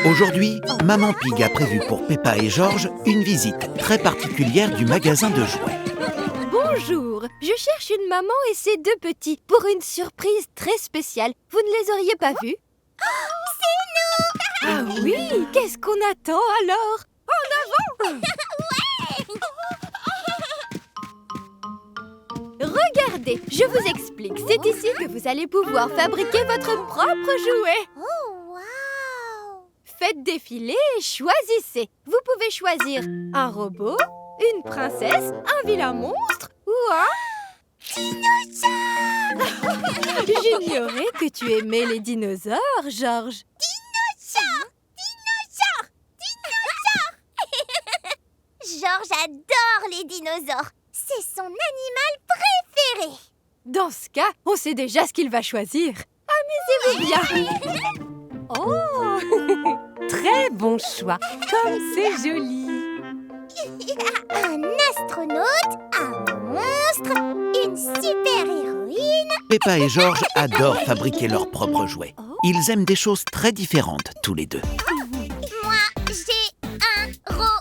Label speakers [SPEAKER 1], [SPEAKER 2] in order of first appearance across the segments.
[SPEAKER 1] Aujourd'hui, Maman Pig a prévu pour Peppa et Georges une visite très particulière du magasin de jouets.
[SPEAKER 2] Bonjour, je cherche une maman et ses deux petits pour une surprise très spéciale. Vous ne les auriez pas vus?
[SPEAKER 3] C'est nous!
[SPEAKER 2] Ah oui, qu'est-ce qu'on attend alors? En avant! Regardez, je vous explique. C'est ici que vous allez pouvoir fabriquer votre propre jouet.
[SPEAKER 3] Oh, wow!
[SPEAKER 2] Faites défiler et choisissez. Vous pouvez choisir un robot, une princesse, un vilain monstre ou un...
[SPEAKER 3] Dinosaure!
[SPEAKER 2] J'ignorais que tu aimais les dinosaures, Georges.
[SPEAKER 3] Dinosaure! Dinosaure! Dinosaure! Georges adore les dinosaures. C'est son animal préféré.
[SPEAKER 2] Dans ce cas, on sait déjà ce qu'il va choisir. Amusez-vous bien.
[SPEAKER 4] Oh, très bon choix. Comme c'est joli.
[SPEAKER 3] Un astronaute, un monstre, une super-héroïne.
[SPEAKER 1] Peppa et Georges adorent fabriquer leurs propres jouets. Ils aiment des choses très différentes, tous les deux.
[SPEAKER 3] Moi, j'ai un robot.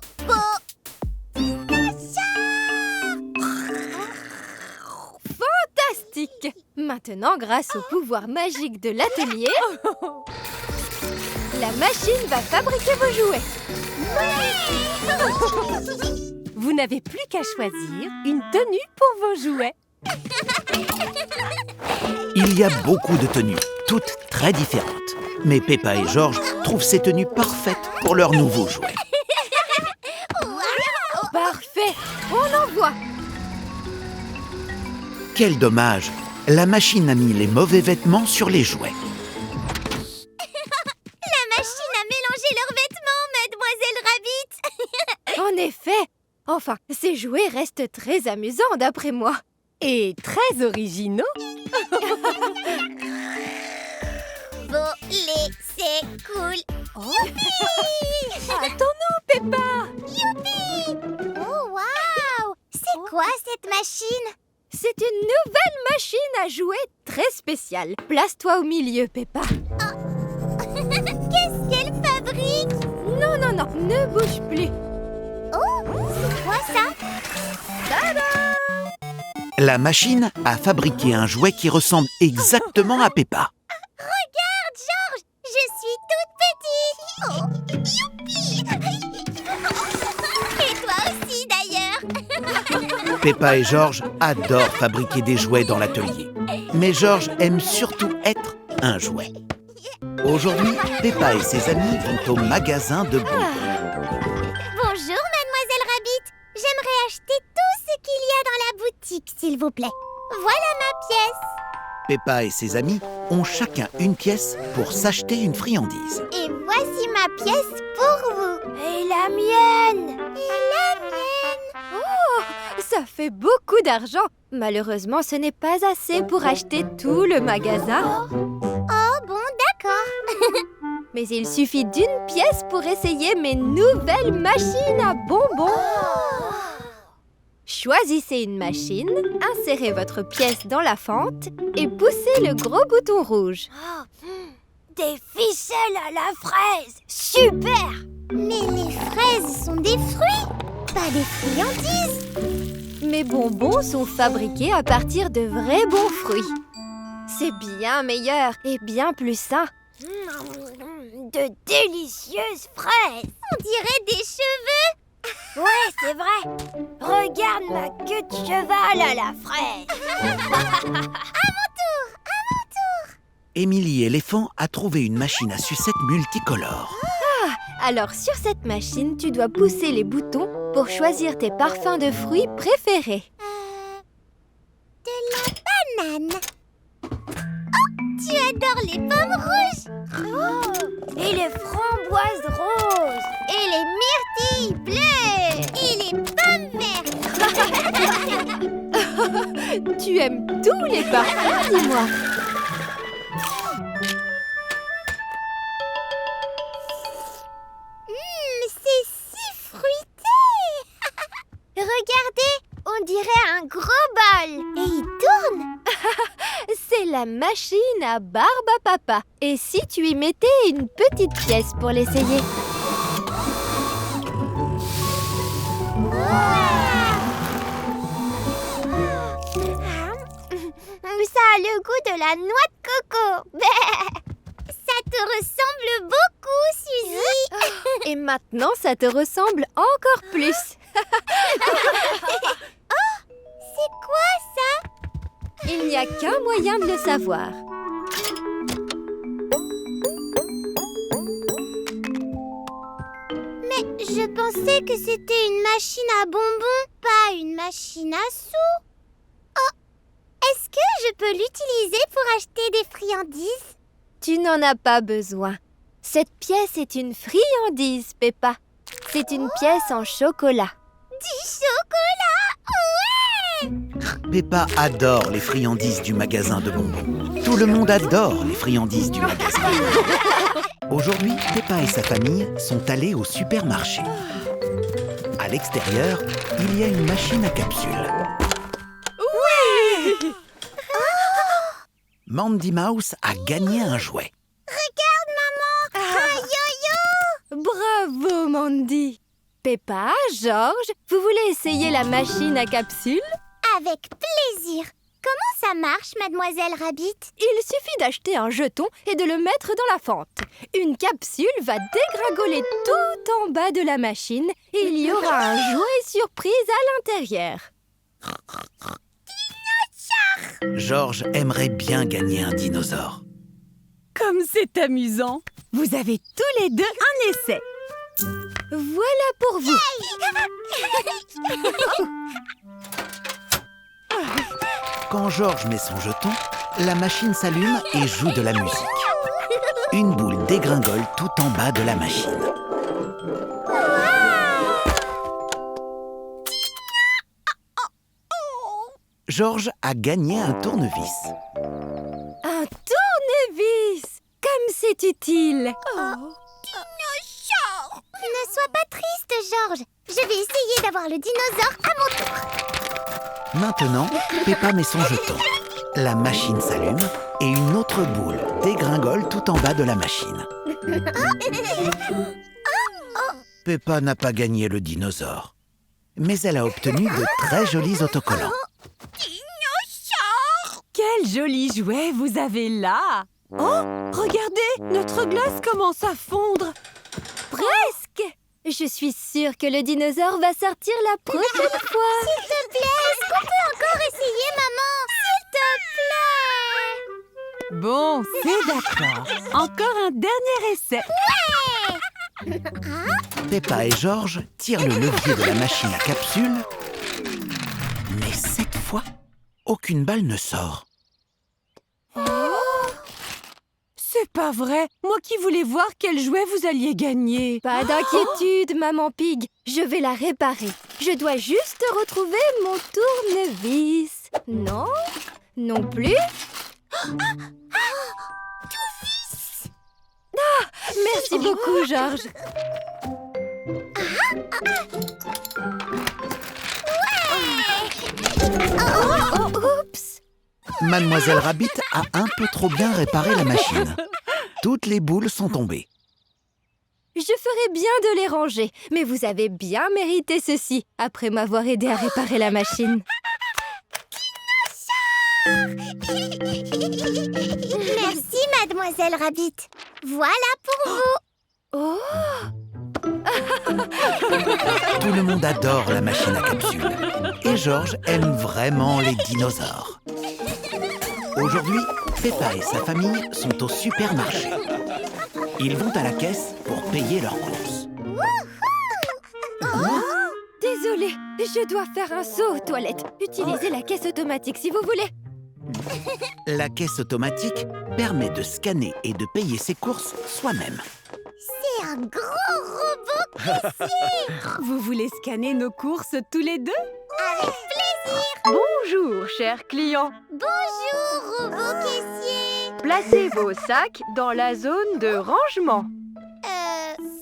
[SPEAKER 2] Fantastique! Maintenant, grâce au pouvoir magique de l'atelier, la machine va fabriquer vos jouets.
[SPEAKER 4] Vous n'avez plus qu'à choisir une tenue pour vos jouets.
[SPEAKER 1] Il y a beaucoup de tenues, toutes très différentes. Mais Peppa et Georges trouvent ces tenues parfaites pour leurs nouveaux jouets.
[SPEAKER 2] Parfait! On envoie!
[SPEAKER 1] Quel dommage! La machine a mis les mauvais vêtements sur les jouets.
[SPEAKER 3] La machine a mélangé leurs vêtements, Mademoiselle Rabbit.
[SPEAKER 2] En effet! Enfin, ces jouets restent très amusants d'après moi.
[SPEAKER 4] Et très originaux.
[SPEAKER 3] Voler, c'est cool.
[SPEAKER 4] Attends-nous, Peppa.
[SPEAKER 3] Youpi! Oh, waouh! C'est quoi cette machine?
[SPEAKER 2] C'est une nouvelle machine à jouer très spéciale. Place-toi au milieu, Peppa.
[SPEAKER 3] Qu'est-ce qu'elle fabrique?
[SPEAKER 2] Non, ne bouge plus.
[SPEAKER 3] Oh, c'est quoi ça?
[SPEAKER 2] Tada!
[SPEAKER 1] La machine a fabriqué un jouet qui ressemble exactement à Peppa.
[SPEAKER 3] Regarde, Georges, je suis toute petite. Oh, youpi! Et toi aussi, d'ailleurs.
[SPEAKER 1] Peppa et Georges adorent fabriquer des jouets dans l'atelier. Mais Georges aime surtout être un jouet. Aujourd'hui, Peppa et ses amis vont au magasin de bonbons.
[SPEAKER 3] Bonjour, Mademoiselle Rabbit. J'aimerais acheter tout ce qu'il y a dans la boutique, s'il vous plaît. Voilà ma pièce.
[SPEAKER 1] Peppa et ses amis ont chacun une pièce pour s'acheter une friandise.
[SPEAKER 3] Et voici ma pièce pour vous.
[SPEAKER 2] Et la mienne!
[SPEAKER 3] Et la mienne.
[SPEAKER 2] Oh, ça fait beaucoup d'argent. Malheureusement, ce n'est pas assez pour acheter tout le magasin.
[SPEAKER 3] Oh bon, d'accord.
[SPEAKER 2] Mais il suffit d'une pièce pour essayer mes nouvelles machines à bonbons. Choisissez une machine, insérez votre pièce dans la fente et poussez le gros bouton rouge.
[SPEAKER 3] Des ficelles à la fraise. Super! Mais les fraises sont des fruits, pas des friandises.
[SPEAKER 2] Mes bonbons sont fabriqués à partir de vrais bons fruits. C'est bien meilleur et bien plus sain.
[SPEAKER 3] De délicieuses fraises. On dirait des cheveux.
[SPEAKER 2] Ouais, c'est vrai. Regarde ma queue de cheval à la fraise.
[SPEAKER 3] À mon tour.
[SPEAKER 1] Émilie Éléphant a trouvé une machine à sucette multicolore.
[SPEAKER 2] Alors sur cette machine, tu dois pousser les boutons pour choisir tes parfums de fruits préférés.
[SPEAKER 3] De la banane. Oh, tu adores les pommes rouges.
[SPEAKER 2] Et les framboises roses.
[SPEAKER 3] Et les myrtilles bleues. Et les pommes vertes.
[SPEAKER 2] Tu aimes tous les parfums, dis-moi.
[SPEAKER 3] C'est si fruité. Regardez, on dirait un gros bol. Et il tourne.
[SPEAKER 2] C'est la machine à barbe à à papa. Et si tu y mettais une petite pièce pour l'essayer?
[SPEAKER 3] Ça a le goût de la noix de coco. Ça te ressemble beaucoup, Suzy.
[SPEAKER 2] Et maintenant, ça te ressemble encore plus.
[SPEAKER 3] C'est quoi ça?
[SPEAKER 2] Il n'y a qu'un moyen de le savoir.
[SPEAKER 3] Mais je pensais que c'était une machine à bonbons, pas une machine à sous. Oh, est-ce que je peux l'utiliser pour acheter des friandises?
[SPEAKER 2] Tu n'en as pas besoin. Cette pièce est une friandise, Peppa. C'est une pièce en chocolat.
[SPEAKER 3] Du chocolat! Ouais!
[SPEAKER 1] Peppa adore les friandises du magasin de bonbons. Tout le monde adore les friandises du magasin. Aujourd'hui, Peppa et sa famille sont allés au supermarché. À l'extérieur, il y a une machine à capsules.
[SPEAKER 2] Oui!
[SPEAKER 1] Mandy Mouse a gagné un jouet.
[SPEAKER 3] Regarde, maman! Un yo-yo!
[SPEAKER 2] Bravo, Mandy. Peppa, Georges, vous voulez essayer la machine à capsules?
[SPEAKER 3] Avec plaisir! Comment ça marche, Mademoiselle Rabbit?
[SPEAKER 2] Il suffit d'acheter un jeton et de le mettre dans la fente. Une capsule va dégringoler tout en bas de la machine et il y aura un jouet surprise à l'intérieur.
[SPEAKER 1] Georges aimerait bien gagner un dinosaure.
[SPEAKER 4] Comme c'est amusant. Vous avez tous les deux un essai.
[SPEAKER 2] Voilà pour vous.
[SPEAKER 1] Quand Georges met son jeton, la machine s'allume et joue de la musique. Une boule dégringole tout en bas de la machine. Georges a gagné un tournevis.
[SPEAKER 2] Un tournevis! Comme c'est utile!
[SPEAKER 3] Ne sois pas triste, Georges. Je vais essayer d'avoir le dinosaure à mon tour.
[SPEAKER 1] Maintenant, Peppa met son jeton. La machine s'allume et une autre boule dégringole tout en bas de la machine. Peppa n'a pas gagné le dinosaure, mais elle a obtenu de très jolis autocollants.
[SPEAKER 4] Quel joli jouet vous avez là. Oh, regardez, notre glace commence à fondre.
[SPEAKER 2] Presque! Je suis sûre que le dinosaure va sortir la prochaine fois.
[SPEAKER 3] S'il te plaît, est-ce qu'on peut encore essayer, maman? S'il te plaît!
[SPEAKER 4] Bon, c'est d'accord. Encore un dernier essai.
[SPEAKER 1] Peppa et Georges tirent le levier de la machine à capsules, mais cette fois, aucune balle ne sort.
[SPEAKER 4] C'est pas vrai. Moi qui voulais voir quel jouet vous alliez gagner.
[SPEAKER 2] Pas d'inquiétude, Maman Pig. Je vais la réparer. Je dois juste retrouver mon tournevis. Non? Non plus? Merci beaucoup, Georges. Oups!
[SPEAKER 1] Mademoiselle Rabbit a un peu trop bien réparé la machine. Toutes les boules sont tombées.
[SPEAKER 2] Je ferais bien de les ranger, mais vous avez bien mérité ceci après m'avoir aidé à réparer la machine.
[SPEAKER 3] Merci, Mademoiselle Rabbit. Voilà pour vous.
[SPEAKER 2] Oh!
[SPEAKER 1] Tout le monde adore la machine à capsules. Et Georges aime vraiment les dinosaures. Aujourd'hui, Peppa et sa famille sont au supermarché. Ils vont à la caisse pour payer leurs courses.
[SPEAKER 2] Désolée, je dois faire un saut aux toilettes. Utilisez la caisse automatique si vous voulez.
[SPEAKER 1] La caisse automatique permet de scanner et de payer ses courses soi-même.
[SPEAKER 3] C'est un gros robot caissier.
[SPEAKER 4] Vous voulez scanner nos courses tous les deux?
[SPEAKER 3] Avec plaisir.
[SPEAKER 5] Bonjour, chers clients.
[SPEAKER 3] Bonjour, robot caissier.
[SPEAKER 5] Placez vos sacs dans la zone de rangement.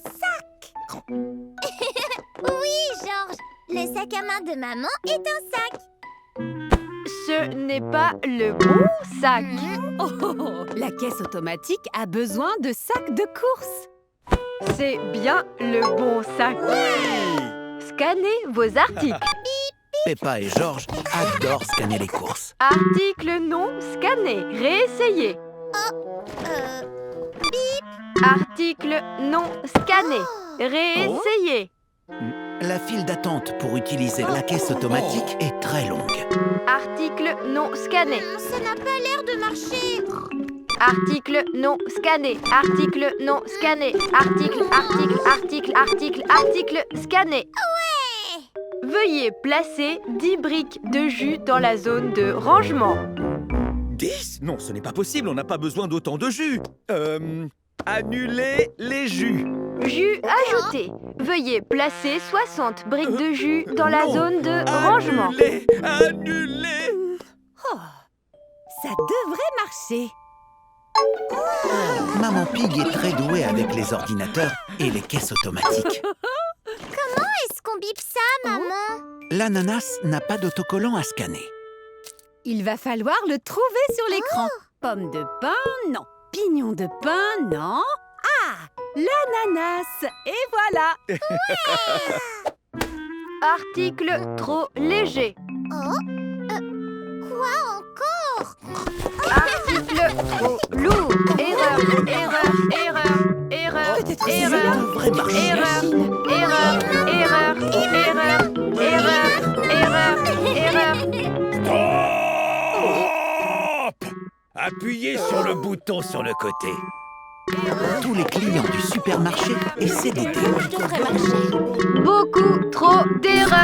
[SPEAKER 3] Sac. Oui, Georges. Le sac à main de maman est un sac.
[SPEAKER 5] ce n'est pas le bon sac.
[SPEAKER 4] Oh, oh, oh. La caisse automatique a besoin de sacs de course.
[SPEAKER 5] C'est bien le bon sac. Scannez vos articles.
[SPEAKER 1] Peppa et Georges adorent scanner les courses.
[SPEAKER 5] Article non scanné. Réessayez. Article non scanné. Réessayez.
[SPEAKER 1] La file d'attente pour utiliser la caisse automatique est très longue.
[SPEAKER 5] Article non scanné.
[SPEAKER 3] Ça n'a pas l'air de marcher.
[SPEAKER 5] Article non scanné. Article non scanné. Article scanné. Veuillez placer 10 briques de jus dans la zone de rangement.
[SPEAKER 6] 10 ? Non, ce n'est pas possible, on n'a pas besoin d'autant de jus. Annulez les jus.
[SPEAKER 5] Jus ajouté. Veuillez placer 60 briques de jus dans la zone de rangement.
[SPEAKER 6] Annulez.
[SPEAKER 4] Oh, ça devrait marcher.
[SPEAKER 1] Maman Pig est très douée avec les ordinateurs et les caisses automatiques.
[SPEAKER 3] Est-ce qu'on bip ça, maman?
[SPEAKER 1] L'ananas n'a pas d'autocollant à scanner.
[SPEAKER 4] Il va falloir le trouver sur l'écran. Pomme de pain, non. Pignon de pain, non. Ah, l'ananas. Et voilà.
[SPEAKER 5] Article trop léger.
[SPEAKER 3] Quoi encore?
[SPEAKER 5] Article trop lourd. Erreur.
[SPEAKER 4] Peut-être que c'est là.
[SPEAKER 1] Devrait marcher.
[SPEAKER 5] Erreur.
[SPEAKER 6] Stop. Appuyez sur le bouton sur le côté.
[SPEAKER 1] Tous les clients du supermarché essaient d'aider.
[SPEAKER 3] Devrait marcher.
[SPEAKER 5] Beaucoup trop d'erreurs.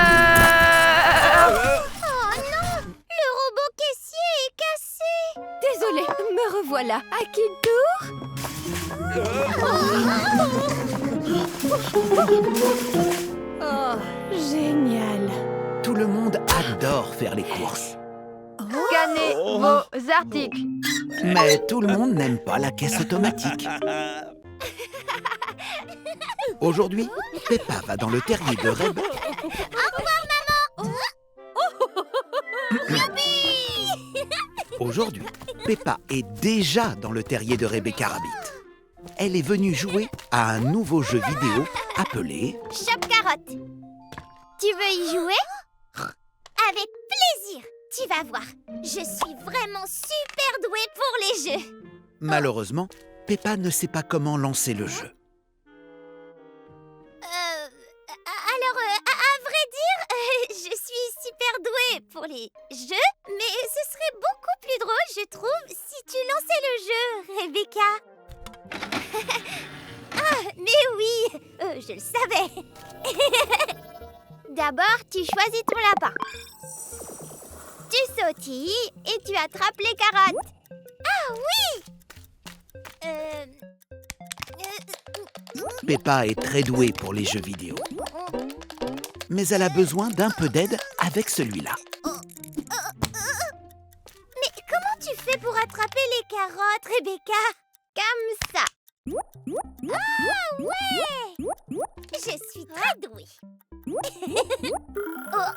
[SPEAKER 3] Oh non! Le robot caissier est cassé.
[SPEAKER 2] Désolée, me revoilà. À qui le tour?
[SPEAKER 4] Oh, génial.
[SPEAKER 1] Tout le monde adore faire les courses.
[SPEAKER 5] Scannez vos articles.
[SPEAKER 1] Mais tout le monde n'aime pas la caisse automatique. Aujourd'hui, Peppa va dans le terrier de Reb. Aujourd'hui, Peppa est déjà dans le terrier de Rebecca Rabbit. Elle est venue jouer à un nouveau jeu vidéo appelé
[SPEAKER 3] Chope carotte. Tu veux y jouer? Avec plaisir. Tu vas voir. Je suis vraiment super douée pour les jeux.
[SPEAKER 1] Malheureusement, Peppa ne sait pas comment lancer le jeu.
[SPEAKER 3] Alors, à vrai dire, je suis super douée pour les jeux, mais ce serait beaucoup plus drôle, je trouve, si tu lançais le jeu, Rebecca. Ah, mais oui, je le savais. D'abord, tu choisis ton lapin. Tu sautilles et tu attrapes les carottes. Ah oui!
[SPEAKER 1] Peppa est très douée pour les jeux vidéo. Mais elle a besoin d'un peu d'aide avec celui-là.
[SPEAKER 3] Mais comment tu fais pour attraper les carottes, Rebecca? Comme ça. Ah ouais! Je suis très douée. Oh.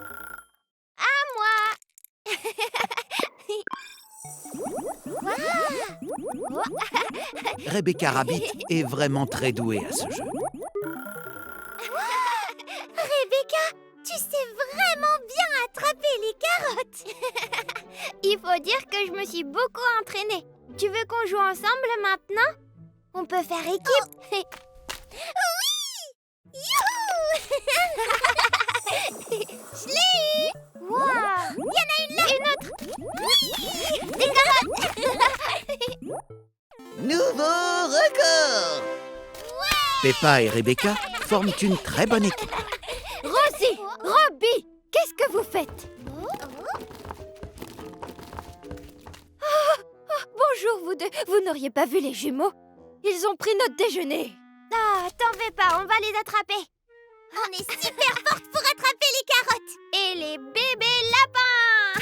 [SPEAKER 3] À moi.
[SPEAKER 1] Rebecca Rabbit est vraiment très douée à ce jeu.
[SPEAKER 3] Rebecca, tu sais vraiment bien attraper les carottes. Il faut dire que je me suis beaucoup entraînée. Tu veux qu'on joue ensemble maintenant? On peut faire équipe. Oui! Youhou! Je l'ai eu! Wow! Il y en a une là! Une autre! Oui! Des carottes!
[SPEAKER 1] Nouveau record! Peppa et Rebecca forment une très bonne équipe.
[SPEAKER 2] Rosie, Robbie, qu'est-ce que vous faites? Bonjour vous deux, vous n'auriez pas vu les jumeaux? Ils ont pris notre déjeuner.
[SPEAKER 3] Ah, t'en fais pas, on va les attraper. On est super fortes pour attraper les carottes. Et les bébés lapins.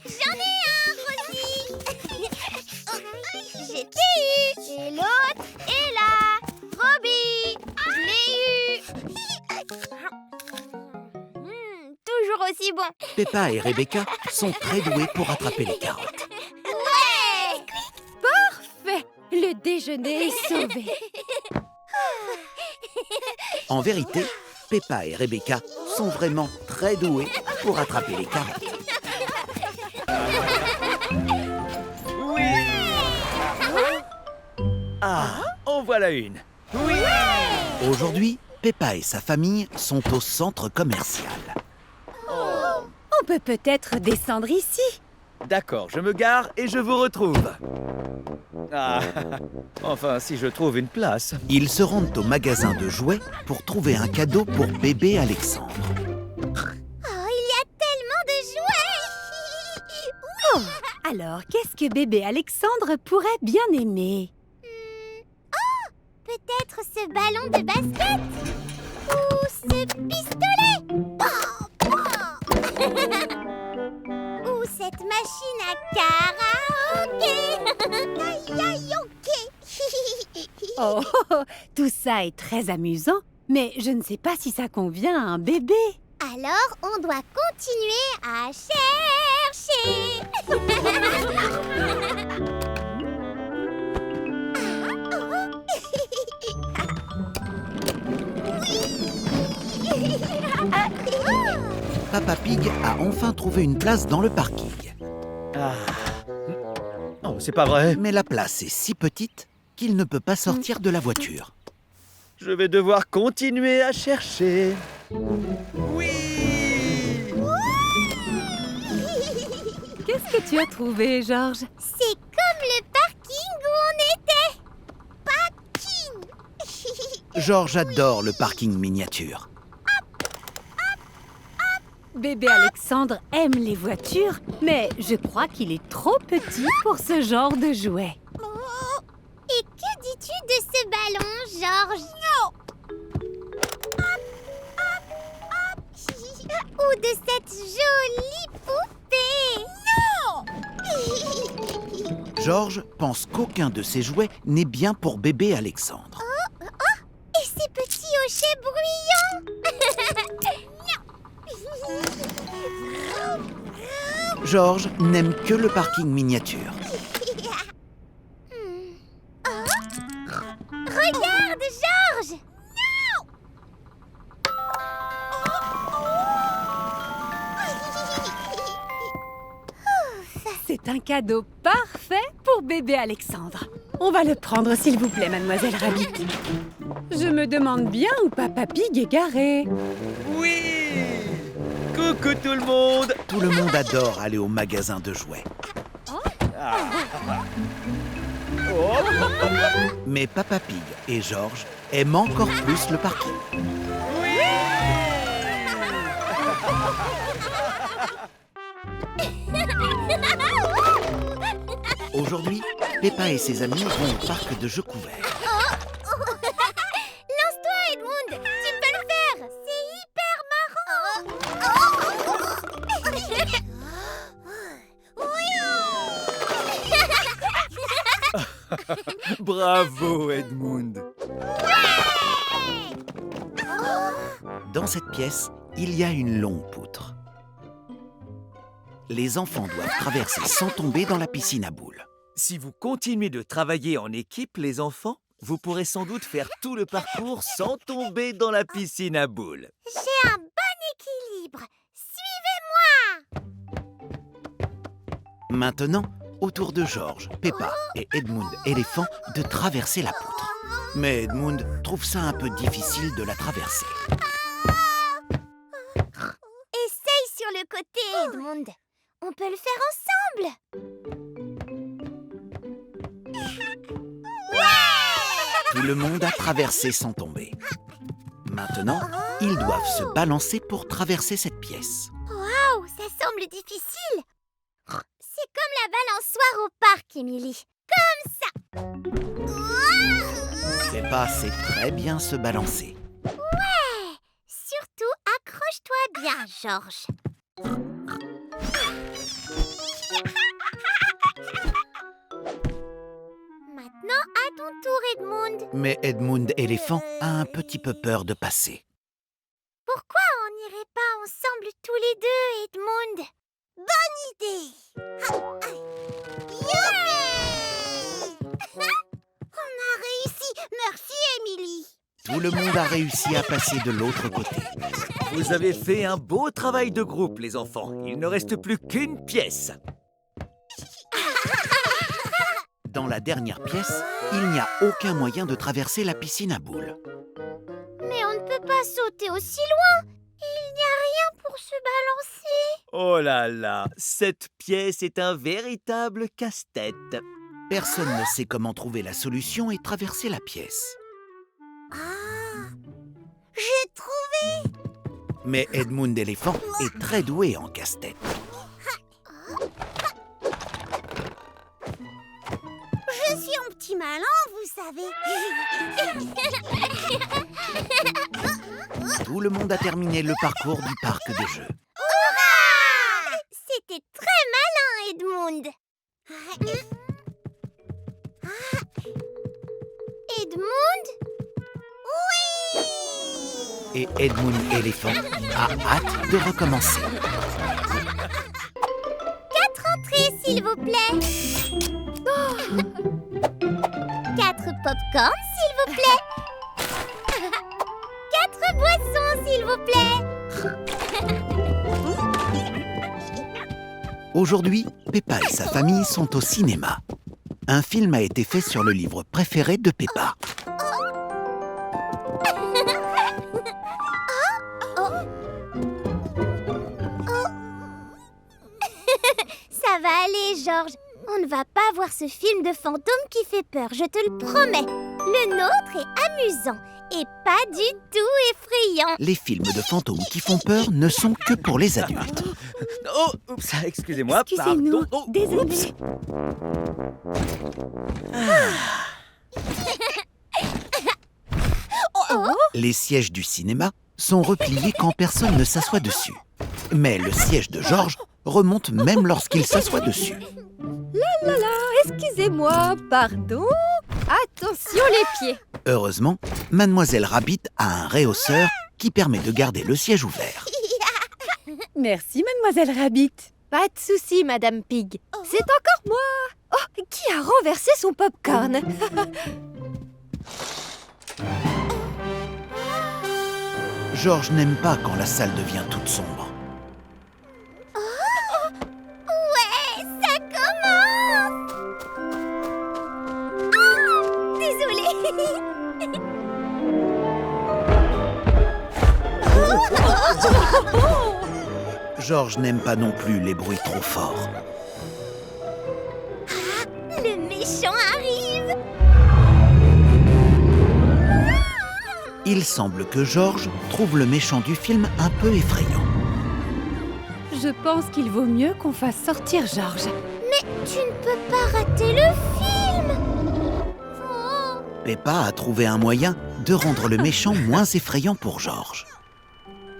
[SPEAKER 3] J'en ai un, Rosie. Je t'ai eu. Et l'autre est là. Robbie, je l'ai eu.
[SPEAKER 1] Peppa et Rebecca sont très douées pour attraper les carottes.
[SPEAKER 2] Fait, le déjeuner est sauvé.
[SPEAKER 1] En vérité, Peppa et Rebecca sont vraiment très douées pour attraper les carottes.
[SPEAKER 6] Oui. Ah, en voilà une. Oui.
[SPEAKER 1] Aujourd'hui, Peppa et sa famille sont au centre commercial.
[SPEAKER 4] On peut peut-être descendre ici.
[SPEAKER 6] D'accord, je me gare et je vous retrouve. Ah, enfin, si je trouve une place.
[SPEAKER 1] Ils se rendent au magasin de jouets pour trouver un cadeau pour bébé Alexandre.
[SPEAKER 3] Oh, il y a tellement de jouets.
[SPEAKER 4] Alors, qu'est-ce que bébé Alexandre pourrait bien aimer?
[SPEAKER 3] Peut-être ce ballon de basket ou ce pistolet. Ou cette machine à karaoké. Karaoké.
[SPEAKER 4] Oh, tout ça est très amusant, mais je ne sais pas si ça convient à un bébé.
[SPEAKER 3] Alors, on doit continuer à chercher.
[SPEAKER 1] Papa Pig a enfin trouvé une place dans le parking.
[SPEAKER 6] Ah. Oh, c'est pas vrai.
[SPEAKER 1] Mais la place est si petite qu'il ne peut pas sortir de la voiture.
[SPEAKER 6] Je vais devoir continuer à chercher. Oui.
[SPEAKER 4] Qu'est-ce que tu as trouvé, Georges?
[SPEAKER 3] C'est comme le parking où on était. Parking.
[SPEAKER 1] Georges adore le parking miniature.
[SPEAKER 4] Bébé Alexandre aime les voitures, mais je crois qu'il est trop petit pour ce genre de jouet.
[SPEAKER 3] Et que dis-tu de ce ballon, Georges? Non. Ou de cette jolie poupée? Non.
[SPEAKER 1] Georges pense qu'aucun de ces jouets n'est bien pour bébé Alexandre.
[SPEAKER 3] Et ces petits hochets bruyants?
[SPEAKER 1] Georges n'aime que le parking miniature.
[SPEAKER 3] Regarde, Georges!
[SPEAKER 4] C'est un cadeau parfait pour bébé Alexandre. On va le prendre, s'il vous plaît, mademoiselle Rabbit. Je me demande bien où Papa Pig est garé.
[SPEAKER 6] Oui. Coucou tout le monde.
[SPEAKER 1] Tout le monde adore aller au magasin de jouets. Mais Papa Pig et Georges aiment encore plus le parking. Aujourd'hui, Peppa et ses amis vont au parc de jeux couverts.
[SPEAKER 3] Lance-toi, Edmund! Tu peux le faire! C'est hyper marrant!
[SPEAKER 6] Bravo, Edmund.
[SPEAKER 1] Dans cette pièce, il y a une longue poutre. Les enfants doivent traverser sans tomber dans la piscine à boules.
[SPEAKER 6] Si vous continuez de travailler en équipe, les enfants, vous pourrez sans doute faire tout le parcours sans tomber dans la piscine à boules.
[SPEAKER 3] J'ai un bon équilibre! Suivez-moi!
[SPEAKER 1] Maintenant, au tour de Georges, Peppa et Edmund éléphant de traverser la poutre. Mais Edmund trouve ça un peu difficile de la traverser.
[SPEAKER 3] Essaye sur le côté, Edmund. On peut le faire ensemble.
[SPEAKER 1] Tout le monde a traversé sans tomber. Maintenant, ils doivent se balancer pour traverser cette pièce.
[SPEAKER 3] Waouh, ça semble difficile. C'est comme la balançoire au parc, Émilie. Comme ça.
[SPEAKER 1] Peppa sait très bien se balancer.
[SPEAKER 3] Ouais. Surtout, accroche-toi bien, Georges. Maintenant, à ton tour, Edmund.
[SPEAKER 1] Mais Edmund éléphant a un petit peu peur de passer.
[SPEAKER 3] Pourquoi on n'irait pas ensemble tous les deux, Edmund. Bonne idée. Youpi! On a réussi. Merci, Émilie.
[SPEAKER 1] Tout le monde a réussi à passer de l'autre côté.
[SPEAKER 6] Vous avez fait un beau travail de groupe, les enfants. Il ne reste plus qu'une pièce.
[SPEAKER 1] Dans la dernière pièce, il n'y a aucun moyen de traverser la piscine à boules.
[SPEAKER 3] Mais on ne peut pas sauter aussi loin. Il n'y a rien pour se balancer.
[SPEAKER 6] Oh là là, cette pièce est un véritable casse-tête.
[SPEAKER 1] Personne ne sait comment trouver la solution et traverser la pièce.
[SPEAKER 3] Ah, j'ai trouvé.
[SPEAKER 1] Mais Edmund éléphant est très doué en casse-tête.
[SPEAKER 3] Je suis un petit malin, vous savez.
[SPEAKER 1] Tout le monde a terminé le parcours du parc de jeux.
[SPEAKER 3] Hurrah! C'était très malin, Edmund. Edmund? Oui!
[SPEAKER 1] Et Edmund éléphant a hâte de recommencer.
[SPEAKER 3] 4 entrées, s'il vous plaît. 4 pop-corn, s'il vous plaît. 4 boissons, s'il vous plaît.
[SPEAKER 1] Aujourd'hui, Peppa et sa famille sont au cinéma. Un film a été fait sur le livre préféré de Peppa.
[SPEAKER 3] Ça va aller, Georges. On ne va pas voir ce film de fantôme qui fait peur, je te le promets. Le nôtre est amusant et pas du tout effrayant.
[SPEAKER 1] Les films de fantômes qui font peur ne sont que pour les adultes.
[SPEAKER 6] Oh, oups, excusez-moi,
[SPEAKER 4] Excusez-nous,
[SPEAKER 6] pardon. Oh,
[SPEAKER 4] désolé.
[SPEAKER 1] Les sièges du cinéma sont repliés quand personne ne s'assoit dessus. Mais le siège de Georges remonte même lorsqu'il s'assoit dessus.
[SPEAKER 2] Excusez-moi, pardon. Attention les pieds.
[SPEAKER 1] Heureusement, Mademoiselle Rabbit a un rehausseur qui permet de garder le siège ouvert.
[SPEAKER 4] Merci, Mademoiselle Rabbit.
[SPEAKER 2] Pas de souci, Madame Pig. C'est encore moi. Oh, qui a renversé son popcorn?
[SPEAKER 1] Georges n'aime pas quand la salle devient toute sombre.
[SPEAKER 3] Ouais, ça commence. Ah, désolée.
[SPEAKER 1] Georges n'aime pas non plus les bruits trop forts.
[SPEAKER 3] Le méchant arrive.
[SPEAKER 1] Il semble que Georges trouve le méchant du film un peu effrayant.
[SPEAKER 4] Je pense qu'il vaut mieux qu'on fasse sortir Georges.
[SPEAKER 3] Mais tu ne peux pas rater le film. Oh.
[SPEAKER 1] Peppa a trouvé un moyen de rendre le méchant moins effrayant pour Georges.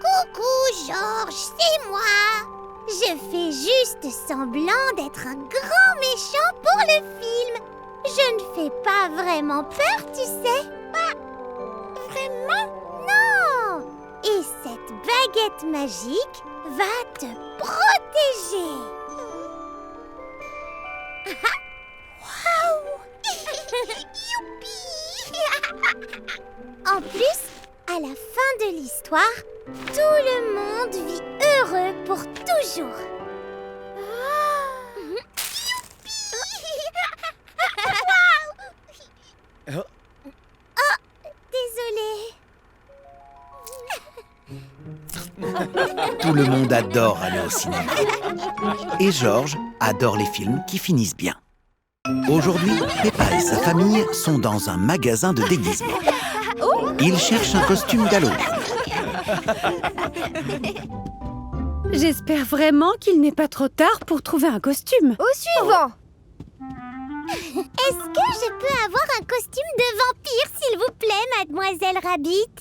[SPEAKER 3] Coucou Georges, c'est moi. Je fais juste semblant d'être un grand méchant pour le film. Je ne fais pas vraiment peur, tu sais. Pas vraiment? Non. Et cette baguette magique va te protéger. Waouh. Youpi. En plus, à la fin de l'histoire, tout le monde vit heureux pour toujours.
[SPEAKER 6] Oh.
[SPEAKER 3] Oh, désolée.
[SPEAKER 1] Tout le monde adore aller au cinéma. Et Georges adore les films qui finissent bien. Aujourd'hui, Peppa et sa famille sont dans un magasin de déguisement. Ils cherchent un costume d'Halloween.
[SPEAKER 4] J'espère vraiment qu'il n'est pas trop tard pour trouver un costume.
[SPEAKER 2] Au suivant.
[SPEAKER 3] Est-ce que je peux avoir un costume de vampire, s'il vous plaît, Mademoiselle Rabbit?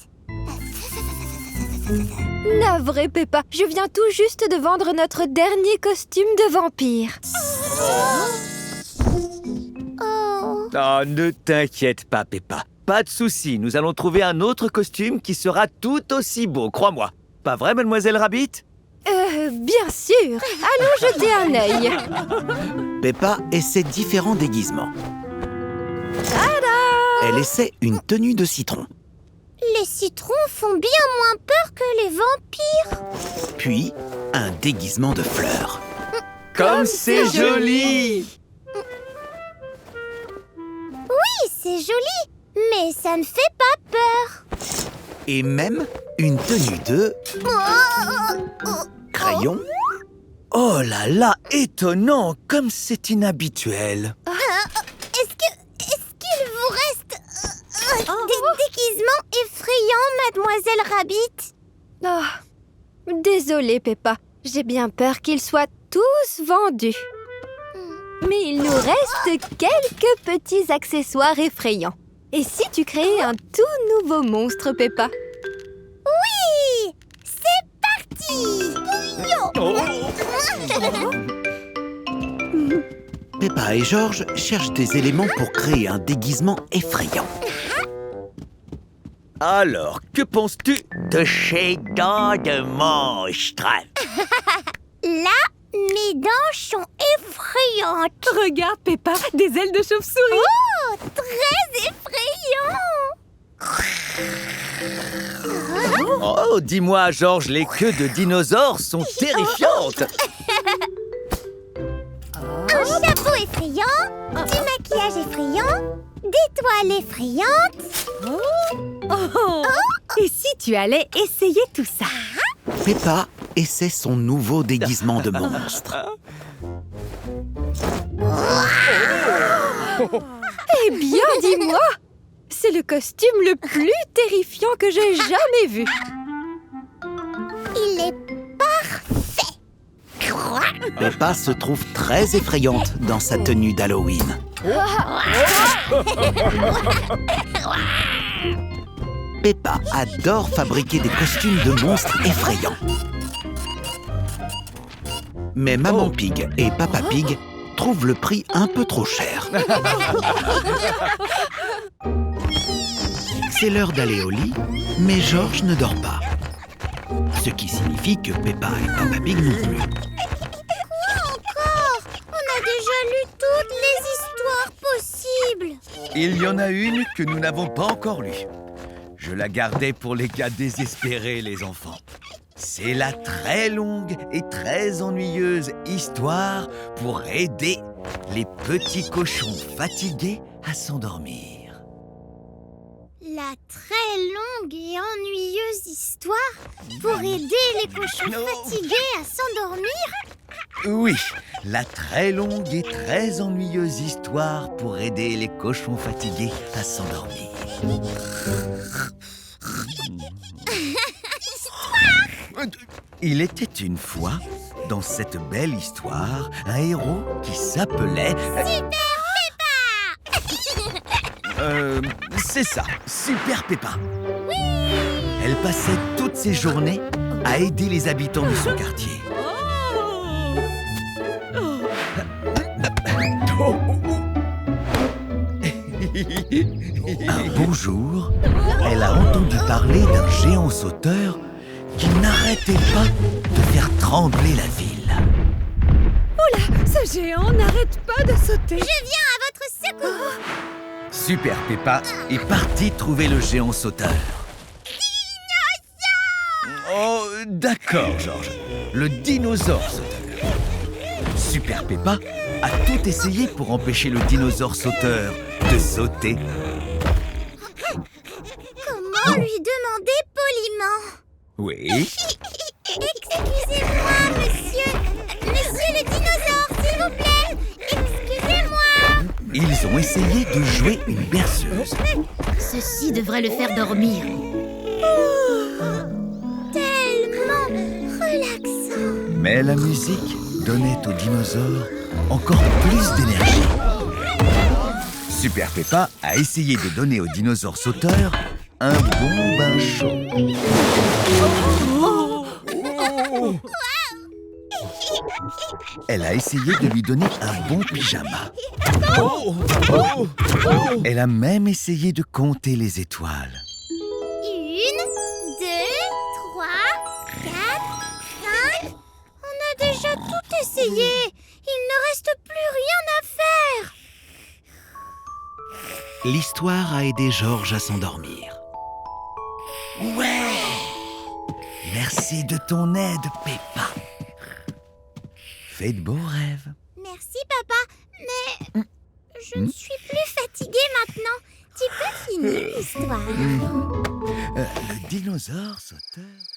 [SPEAKER 2] Navré, Peppa. Je viens tout juste de vendre notre dernier costume de vampire.
[SPEAKER 3] Oh.
[SPEAKER 6] Oh, ne t'inquiète pas, Peppa. Pas de souci, nous allons trouver un autre costume qui sera tout aussi beau, crois-moi. Pas vrai, Mademoiselle Rabbit?
[SPEAKER 2] Bien sûr. Allons jeter un œil.
[SPEAKER 1] Peppa essaie différents déguisements.
[SPEAKER 2] Tada!
[SPEAKER 1] Elle essaie une tenue de citron.
[SPEAKER 3] Les citrons font bien moins peur que les vampires.
[SPEAKER 1] Puis, un déguisement de fleurs.
[SPEAKER 6] Comme c'est joli!
[SPEAKER 3] Oui, c'est joli, mais ça ne fait pas peur.
[SPEAKER 1] Et même une tenue de crayon.
[SPEAKER 6] Oh là là, étonnant, comme c'est inhabituel.
[SPEAKER 3] Est-ce qu'il vous reste des déguisements effrayants, Mademoiselle Rabbit?
[SPEAKER 2] Oh, désolée, Peppa. J'ai bien peur qu'ils soient tous vendus. Mais il nous reste quelques petits accessoires effrayants. Et si tu créais un tout nouveau monstre, Peppa?
[SPEAKER 3] Oui! C'est parti!
[SPEAKER 1] Peppa et George cherchent des éléments pour créer un déguisement effrayant.
[SPEAKER 6] Alors, que penses-tu de ces dents de monstre?
[SPEAKER 3] Là, mes dents sont effrayantes.
[SPEAKER 4] Regarde, Peppa, des ailes de chauve-souris.
[SPEAKER 3] Oh, très effrayant.
[SPEAKER 6] Oh, dis-moi, George, les queues de dinosaures sont terrifiantes.
[SPEAKER 3] Un chapeau effrayant, du maquillage effrayant, des toiles effrayantes.
[SPEAKER 4] Oh. Et si tu allais essayer tout ça?
[SPEAKER 1] Peppa essaie son nouveau déguisement de monstre.
[SPEAKER 2] Eh bien, dis-moi! C'est le costume le plus terrifiant que j'ai jamais vu.
[SPEAKER 3] Il est parfait.
[SPEAKER 1] Peppa se trouve très effrayante dans sa tenue d'Halloween. Peppa adore fabriquer des costumes de monstres effrayants. Mais Maman Pig et Papa Pig trouvent le prix un peu trop cher. C'est l'heure d'aller au lit, mais George ne dort pas. Ce qui signifie que Peppa et Papa Pig non plus.
[SPEAKER 3] Encore? On a déjà lu toutes les histoires possibles.
[SPEAKER 6] Il y en a une que nous n'avons pas encore lue. Je la gardais pour les cas désespérés, les enfants. C'est la très longue et très ennuyeuse histoire pour aider les petits cochons fatigués à s'endormir.
[SPEAKER 3] La très longue et ennuyeuse histoire pour aider les cochons fatigués à s'endormir?
[SPEAKER 6] Oui, la très longue et très ennuyeuse histoire pour aider les cochons fatigués à s'endormir. Il était une fois, dans cette belle histoire, un héros qui s'appelait... c'est ça, Super Peppa. Oui. Elle passait toutes ses journées à aider les habitants de son quartier. Un beau jour, elle a entendu parler d'un géant sauteur qui n'arrêtait pas de faire trembler la ville.
[SPEAKER 4] Oula, ce géant n'arrête pas de sauter.
[SPEAKER 3] Je viens à votre secours.
[SPEAKER 6] Super Peppa est partie trouver le géant sauteur. Dinosaure! Oh, d'accord, George. Le dinosaure sauteur. Super Peppa a tout essayé pour empêcher le dinosaure sauteur de sauter.
[SPEAKER 3] Comment lui demander poliment?
[SPEAKER 6] Oui.
[SPEAKER 3] Excusez-moi, monsieur. Monsieur le dinosaure, s'il vous plaît. Excusez-moi.
[SPEAKER 6] Ils ont essayé de jouer une berceuse.
[SPEAKER 7] Ceci devrait le faire dormir.
[SPEAKER 3] Tellement relaxant.
[SPEAKER 6] Mais la musique donnait aux dinosaures encore plus d'énergie. Super Peppa a essayé de donner au dinosaure sauteur un bon bain chaud. Elle a essayé de lui donner un bon pyjama. Elle a même essayé de compter les étoiles.
[SPEAKER 3] 1, 2, 3, 4, 5, réveiller. Il ne reste plus rien à faire.
[SPEAKER 1] L'histoire a aidé Georges à s'endormir.
[SPEAKER 6] Ouais! Merci de ton aide, Peppa. Fais de beaux rêves.
[SPEAKER 3] Merci, papa. Mais je ne suis plus fatiguée maintenant. Tu peux finir l'histoire.
[SPEAKER 6] Le dinosaure sauteur...